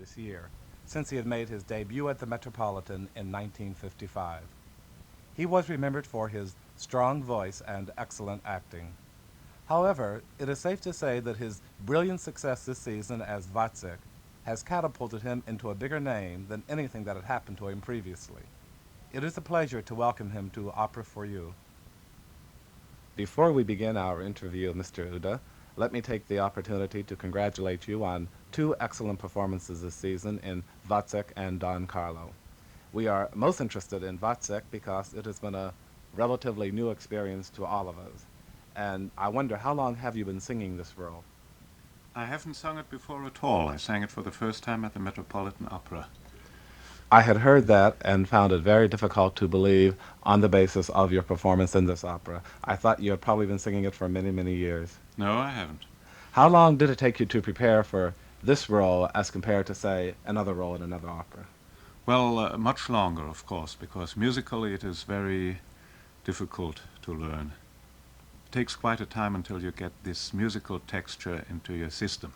this year, since he had made his debut at the Metropolitan in 1955. He was remembered for his strong voice and excellent acting. However, it is safe to say that his brilliant success this season as Wozzeck has catapulted him into a bigger name than anything that had happened to him previously. It is a pleasure to welcome him to Opera for You. Before we begin our interview, Mr. Uhde, let me take the opportunity to congratulate you on two excellent performances this season in Wozzeck and Don Carlo. We are most interested in Wozzeck because it has been a relatively new experience to all of us. And I wonder, how long have you been singing this role? I haven't sung it before at all. I sang it for the first time at the Metropolitan Opera. I had heard that and found it very difficult to believe on the basis of your performance in this opera. I thought you had probably been singing it for many, many years. No, I haven't. How long did it take you to prepare for this role as compared to, say, another role in another opera? Well, much longer, of course, because musically it is very difficult to learn. It takes quite a time until you get this musical texture into your system.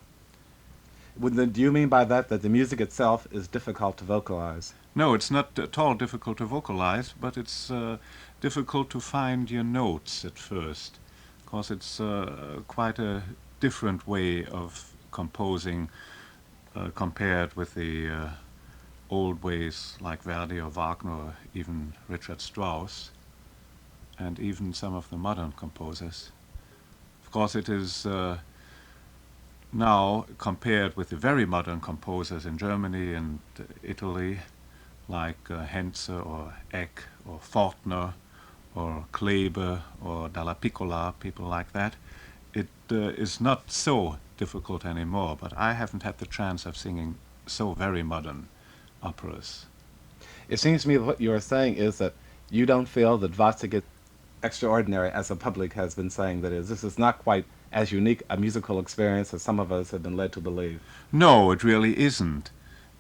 Do you mean by that that the music itself is difficult to vocalize? No, it's not at all difficult to vocalize, but it's difficult to find your notes at first, because it's quite a different way of composing compared with the old ways like Verdi or Wagner or even Richard Strauss and even some of the modern composers. Of course, it is now compared with the very modern composers in Germany and Italy like Henze or Eck or Faulkner or Kleber or Dalla Piccola, people like that. It is not so difficult anymore, but I haven't had the chance of singing so very modern operas. It seems to me that what you are saying is that you don't feel that Wozzeck is extraordinary as the public has been saying that is. This is not quite as unique a musical experience as some of us have been led to believe. No, it really isn't.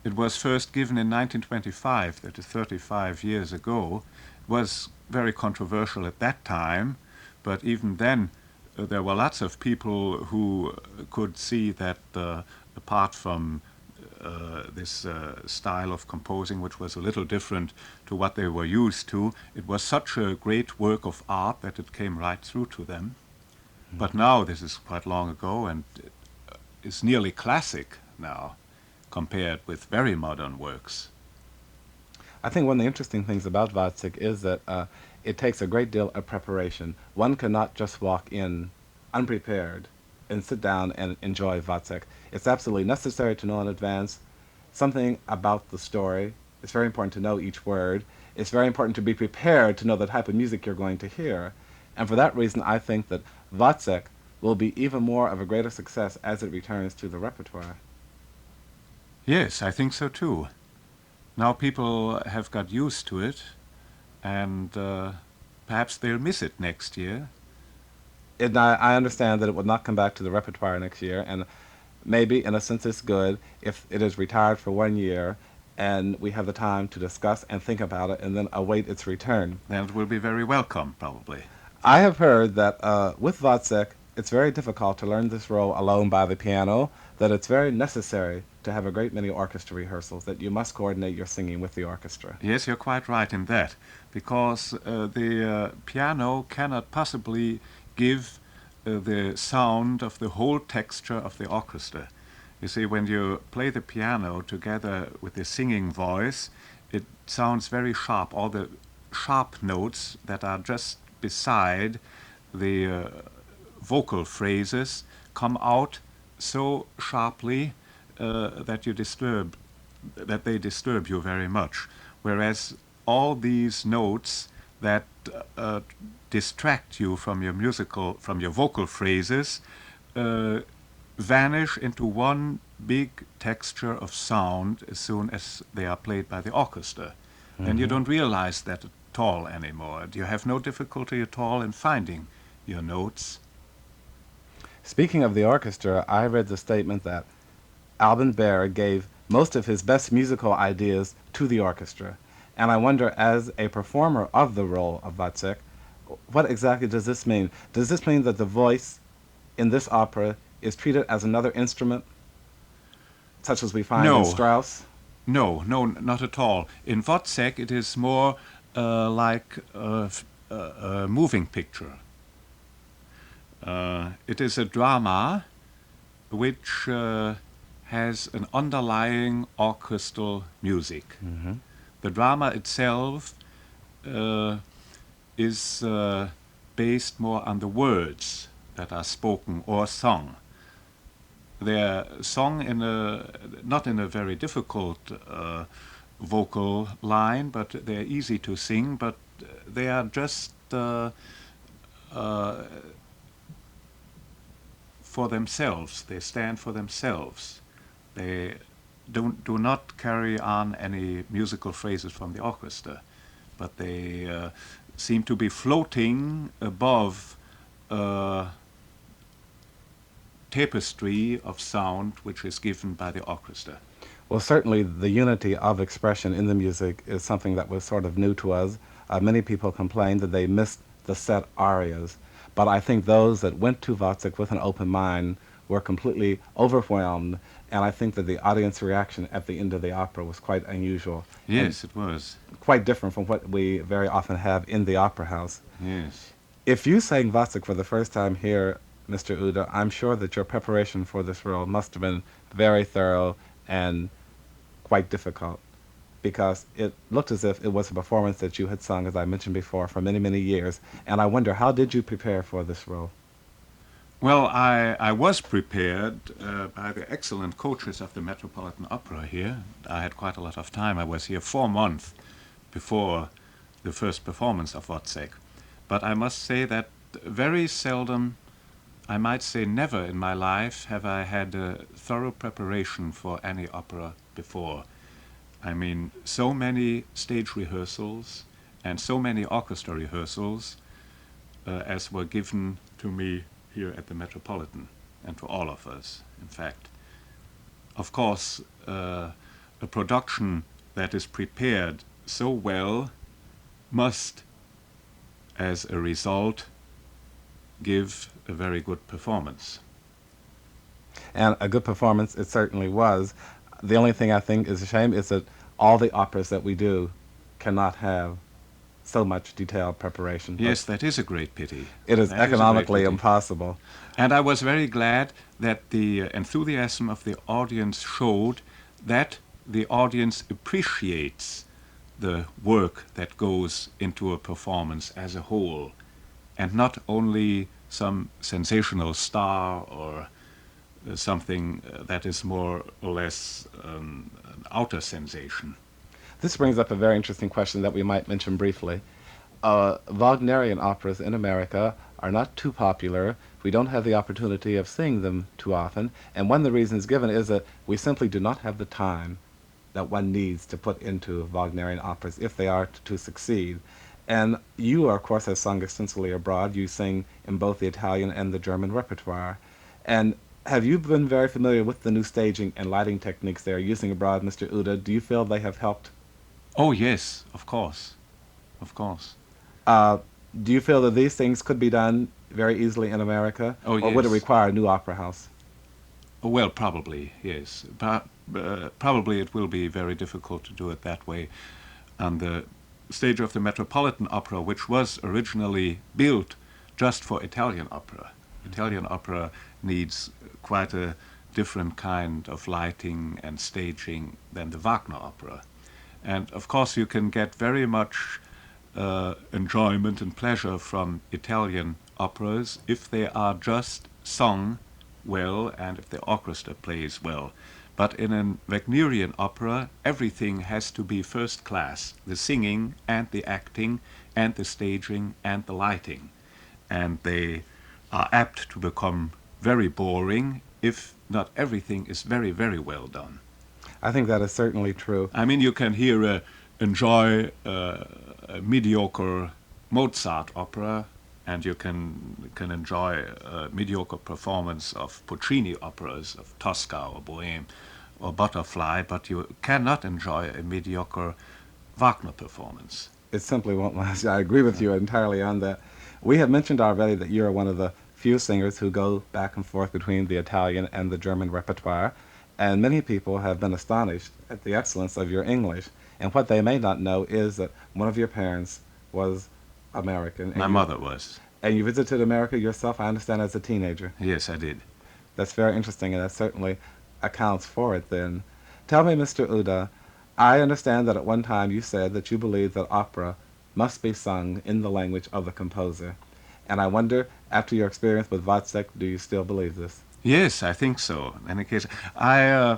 It was first given in 1925, that is 35 years ago. It was very controversial at that time, but even then there were lots of people who could see that apart from this style of composing, which was a little different to what they were used to, it was such a great work of art that it came right through to them. Mm-hmm. But now, this is quite long ago, and it's nearly classic now, compared with very modern works. I think one of the interesting things about Wozzeck is that it takes a great deal of preparation. One cannot just walk in unprepared and sit down and enjoy Wozzeck. It's absolutely necessary to know in advance something about the story. It's very important to know each word. It's very important to be prepared to know the type of music you're going to hear. And for that reason, I think that Wozzeck will be even more of a greater success as it returns to the repertoire. Yes, I think so too. Now people have got used to it, and perhaps they'll miss it next year. I understand that it will not come back to the repertoire next year, and maybe, in a sense, it's good if it is retired for 1 year and we have the time to discuss and think about it and then await its return. Then it will be very welcome, probably. I have heard that with Wozzeck, it's very difficult to learn this role alone by the piano, that it's very necessary to have a great many orchestra rehearsals, that you must coordinate your singing with the orchestra. Yes, you're quite right in that, because the piano cannot possibly give the sound of the whole texture of the orchestra. You see, when you play the piano together with the singing voice, it sounds very sharp. All the sharp notes that are just beside the vocal phrases come out so sharply that they disturb you very much. Whereas all these notes that distract you from your vocal phrases vanish into one big texture of sound as soon as they are played by the orchestra. Mm-hmm. And you don't realize that at all anymore. You have no difficulty at all in finding your notes. Speaking of the orchestra, I read the statement that Alban Berg gave most of his best musical ideas to the orchestra. And I wonder, as a performer of the role of Wozzeck, what exactly does this mean? Does this mean that the voice in this opera is treated as another instrument, such as we find in No, Strauss? no, not at all. In Wozzeck, it is more like a moving picture. It is a drama which has an underlying orchestral music. Hmm. The drama itself uh, is based more on the words that are spoken or sung. They're sung in a not in a very difficult vocal line, but they're easy to sing. But they are just uh, for themselves. They stand for themselves. They do not carry on any musical phrases from the orchestra, but they seem to be floating above a tapestry of sound which is given by the orchestra. Well, certainly the unity of expression in the music is something that was sort of new to us. Many people complained that they missed the set arias, but I think those that went to Wozzeck with an open mind were completely overwhelmed, and I think that the audience reaction at the end of the opera was quite unusual and Yes, it was. quite different from what we very often have in the opera house. Yes. If you sang Wozzeck for the first time here, Mr. Uhde, I'm sure that your preparation for this role must have been very thorough and quite difficult because it looked as if it was a performance that you had sung, as I mentioned before, for many, many years. And I wonder, how did you prepare for this role? Well, I was prepared by the excellent coaches of the Metropolitan Opera here. I had quite a lot of time. I was here 4 months before the first performance of Wozzeck. But I must say that very seldom, I might say never in my life, have I had a thorough preparation for any opera before. I mean, so many stage rehearsals and so many orchestra rehearsals as were given to me here at the Metropolitan, and to all of us, in fact. Of course, a production that is prepared so well must, as a result, give a very good performance. And a good performance it certainly was. The only thing I think is a shame is that all the operas that we do cannot have so much detailed preparation. Yes, that is a great pity. It is That is a great economically pity. impossible. And I was very glad that the enthusiasm of the audience showed that the audience appreciates the work that goes into a performance as a whole, and not only some sensational star or something that is more or less an outer sensation. This brings up a very interesting question that we might mention briefly. Wagnerian operas in America are not too popular. We don't have the opportunity of seeing them too often, and one of the reasons given is that we simply do not have the time that one needs to put into Wagnerian operas if they are to succeed. And you, of course, have sung extensively abroad. You sing in both the Italian and the German repertoire. And have you been very familiar with the new staging and lighting techniques they are using abroad, Mr. Uhde? Do you feel they have helped? Oh yes, of course, of course. Uh, do you feel that these things could be done very easily in America, Oh or would it yes. require a new opera house? Well, probably, yes. But probably it will be very difficult to do it that way. On the stage of the Metropolitan Opera, which was originally built just for Italian opera. Italian opera needs quite a different kind of lighting and staging than the Wagner opera. And of course, you can get very much enjoyment and pleasure from Italian operas if they are just sung well and if the orchestra plays well. But in a Wagnerian opera, everything has to be first class, the singing and the acting and the staging and the lighting. And they are apt to become very boring if not everything is very, very well done. I think that is certainly true. I mean, you can enjoy a mediocre Mozart opera, and you can enjoy a mediocre performance of Puccini operas, of Tosca or Bohème or Butterfly, but you cannot enjoy a mediocre Wagner performance. It simply won't last. I agree with you entirely on that. We have mentioned already that you're one of the few singers who go back and forth between the Italian and the German repertoire. and many people have been astonished at the excellence of your English. And what they may not know is that one of your parents was American, My mother was. and you visited America yourself, I understand, as a teenager. Yes, I did. That's very interesting, and that certainly accounts for it then. Tell me, Mr. Uhde, I understand that at one time you said that you believe that opera must be sung in the language of the composer. And I wonder, after your experience with Wozzeck, do you still believe this? Yes, I think so. In any case, I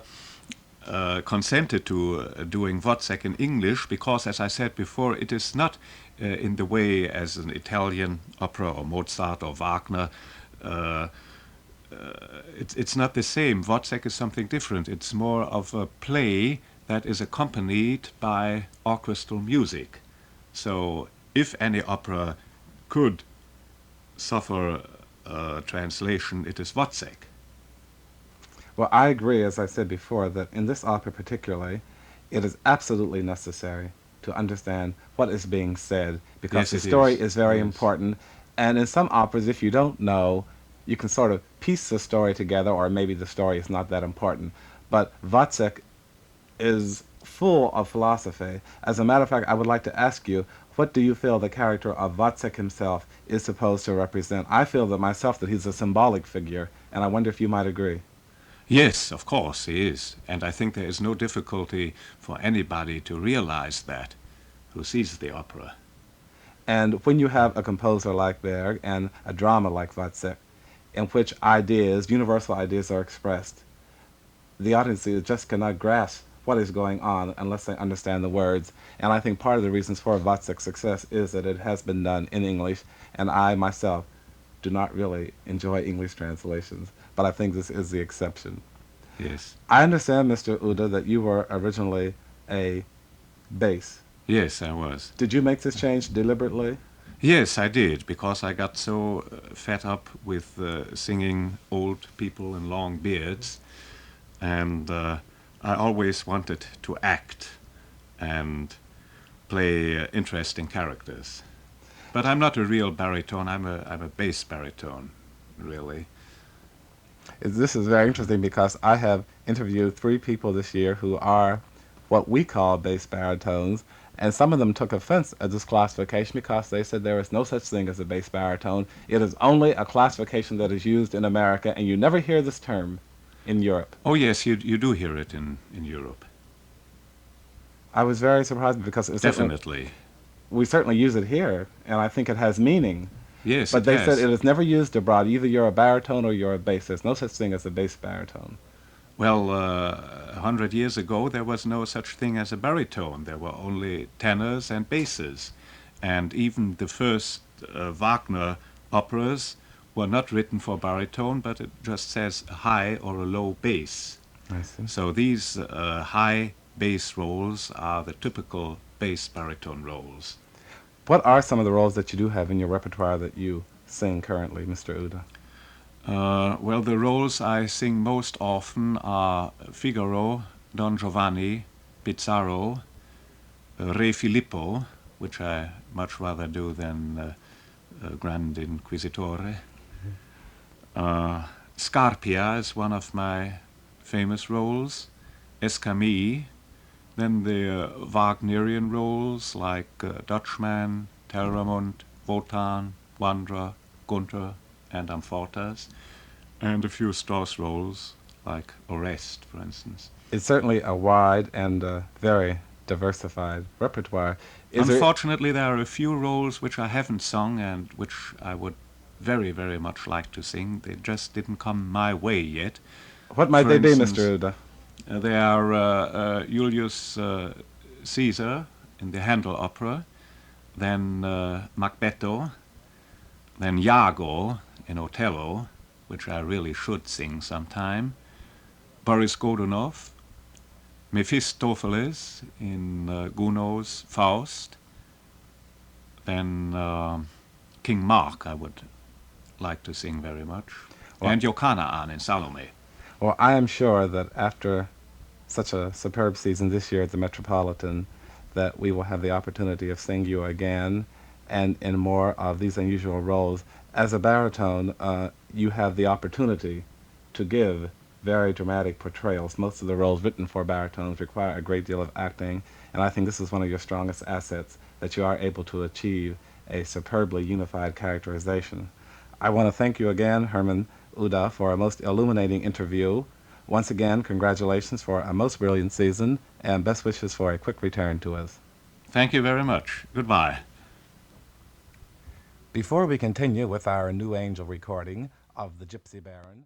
consented to doing Wozzeck in English because, as I said before, it is not in the way as an Italian opera or Mozart or Wagner. Uh, it's not the same. Wozzeck is something different. It's more of a play that is accompanied by orchestral music. So, if any opera could suffer translation, it is Wozzeck. Well, I agree, as I said before, that in this opera particularly, it is absolutely necessary to understand what is being said because Yes, the it story is. is very Yes. important. And in some operas, if you don't know, you can sort of piece the story together, or maybe the story is not that important. But Wozzeck is full of philosophy. As a matter of fact, I would like to ask you, what do you feel the character of Wozzeck himself is supposed to represent? I feel that myself that he's a symbolic figure, and I wonder if you might agree. Yes, of course, he is. And I think there is no difficulty for anybody to realize that who sees the opera. And when you have a composer like Berg and a drama like Wozzeck, in which ideas, universal ideas, are expressed, the audiences just cannot grasp what is going on unless they understand the words. And I think part of the reasons for Wozzeck's success is that it has been done in English, and I myself do not really enjoy English translations, but I think this is the exception. Yes. I understand, Mr. Uhde, that you were originally a bass. Yes, I was. Did you make this change deliberately? Yes, I did, because I got so fed up with singing old people in long beards, and I always wanted to act and play interesting characters. But I'm not a real baritone. I'm a bass baritone, really. This is very interesting because I have interviewed 3 people this year who are what we call bass baritones, and some of them took offense at this classification because they said there is no such thing as a bass baritone. It is only a classification that is used in America, and you never hear this term in Europe. Oh yes, you do hear it in Europe. I was very surprised because Definitely. we certainly use it here, and I think it has meaning. Yes, But it they said has. it is never used abroad. Either you're a baritone or you're a bass. There's no such thing as a bass baritone. Well, 100 years ago, there was no such thing as a baritone. There were only tenors and basses. And even the first Wagner operas were not written for baritone, but it just says a high or a low bass. I see. So these high bass roles are the typical bass baritone roles. What are some of the roles that you do have in your repertoire that you sing currently, Mr. Uhde? Well, the roles I sing most often are Figaro, Don Giovanni, Pizarro, Re Filippo, which I much rather do than Grand Inquisitore. Scarpia is one of my famous roles, Escamille, then the Wagnerian roles like Dutchman, Telramund, Wotan, Wanderer, Gunther, and Amfortas, and a few Strauss roles like Orest, for instance. It's certainly a wide and very diversified repertoire. Unfortunately, there are a few roles which I haven't sung and which I would very, very much like to sing. They just didn't come my way yet. What might For they be, instance, Mr. Uhde? They are Julius Caesar in the Handel opera, then Macbetto, then Iago in Othello, which I really should sing sometime, Boris Godunov, Mephistopheles in Gounod's Faust, then King Mark I would like to sing very much, Well- and Yokanaan in Salome. Well, I am sure that after such a superb season this year at the Metropolitan, that we will have the opportunity of seeing you again and in more of these unusual roles. As a baritone, you have the opportunity to give very dramatic portrayals. Most of the roles written for baritones require a great deal of acting, and I think this is one of your strongest assets, that you are able to achieve a superbly unified characterization. I want to thank you again, Hermann Uhde, for a most illuminating interview. Once again, congratulations for a most brilliant season, and best wishes for a quick return to us. Thank you very much. Goodbye. Before we continue with our New Angel recording of the Gypsy Baron,